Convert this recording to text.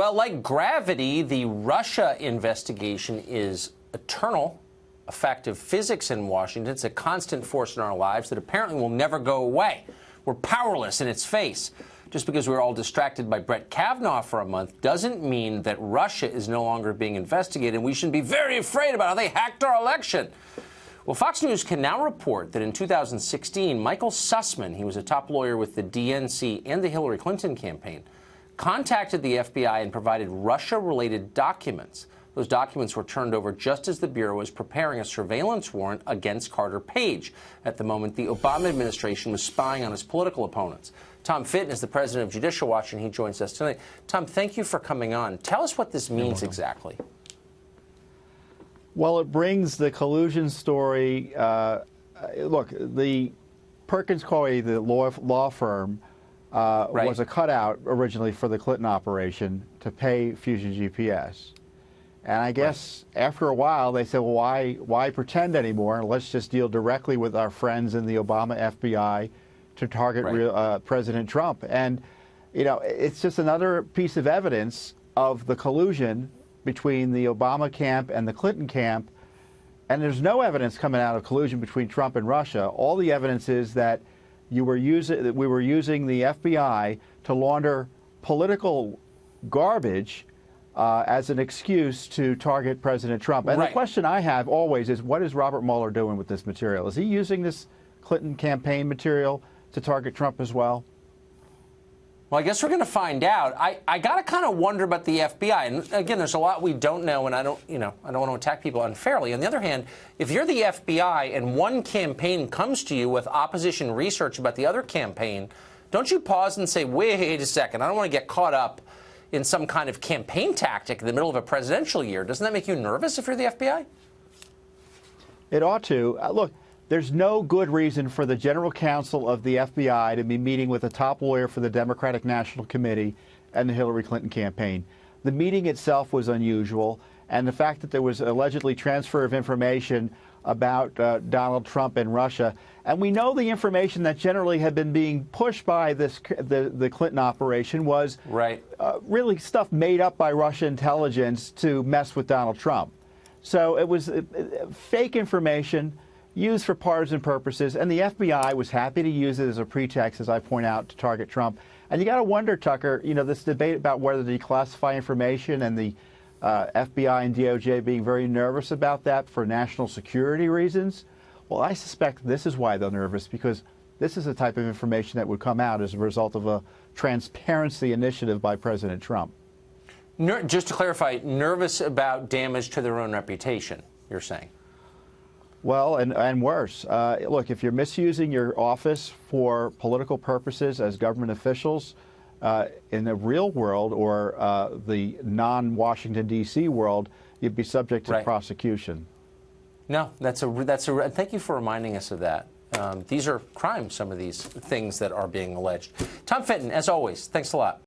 Well, like gravity, the Russia investigation is eternal, a fact of physics in Washington. It's a constant force in our lives that apparently will never go away. We're powerless in its face. Just because we were all distracted by Brett Kavanaugh for a month doesn't mean that Russia is no longer being investigated, and we should be very afraid about how they hacked our election. Well, Fox News can now report that in 2016, Michael Sussman, he was a top lawyer with the DNC and the Hillary Clinton campaign, contacted the FBI and provided Russia-related documents. Those documents were turned over just as the Bureau was preparing a surveillance warrant against Carter Page. At the moment, the Obama administration was spying on his political opponents. Tom Fitton is the president of Judicial Watch, and he joins us tonight. Tom, thank you for coming on. Tell us what this means exactly. Well, it brings the collusion story. Look, the Perkins Coie, the law firm, was a cutout originally for the Clinton operation to pay Fusion GPS. And I guess after a while they said, well, why pretend anymore? Let's just deal directly with our friends in the Obama FBI to target President Trump. And, you know, it's just another piece of evidence of the collusion between the Obama camp and the Clinton camp. And there's no evidence coming out of collusion between Trump and Russia. All the evidence is that we were using the FBI to launder political garbage as an excuse to target President Trump. And the question I have always is, what is Robert Mueller doing with this material? Is he using this Clinton campaign material to target Trump as well? Well, I guess we're going to find out. I got to kind of wonder about the FBI. And again, there's a lot we don't know, and I don't want to attack people unfairly. On the other hand, if you're the FBI and one campaign comes to you with opposition research about the other campaign, don't you pause and say, wait a second, I don't want to get caught up in some kind of campaign tactic in the middle of a presidential year? Doesn't that make you nervous if you're the FBI? It ought to. Look, there's no good reason for the general counsel of the FBI to be meeting with a top lawyer for the Democratic National Committee and the Hillary Clinton campaign. The meeting itself was unusual, and the fact that there was allegedly transfer of information about Donald Trump and Russia. And we know the information that generally had been being pushed by the Clinton operation was really stuff made up by Russia intelligence to mess with Donald Trump. So it was fake information used for partisan purposes, and the FBI was happy to use it as a pretext, as I point out, to target Trump. And you got to wonder, Tucker, you know, this debate about whether to declassify information and the FBI and DOJ being very nervous about that for national security reasons. Well, I suspect this is why they're nervous, because this is the type of information that would come out as a result of a transparency initiative by President Trump. Just to clarify, nervous about damage to their own reputation, you're saying? Well, and worse. Look, if you're misusing your office for political purposes as government officials in the real world or the non-Washington, D.C. world, you'd be subject to prosecution. No, thank you for reminding us of that. These are crimes, some of these things that are being alleged. Tom Fitton, as always, thanks a lot.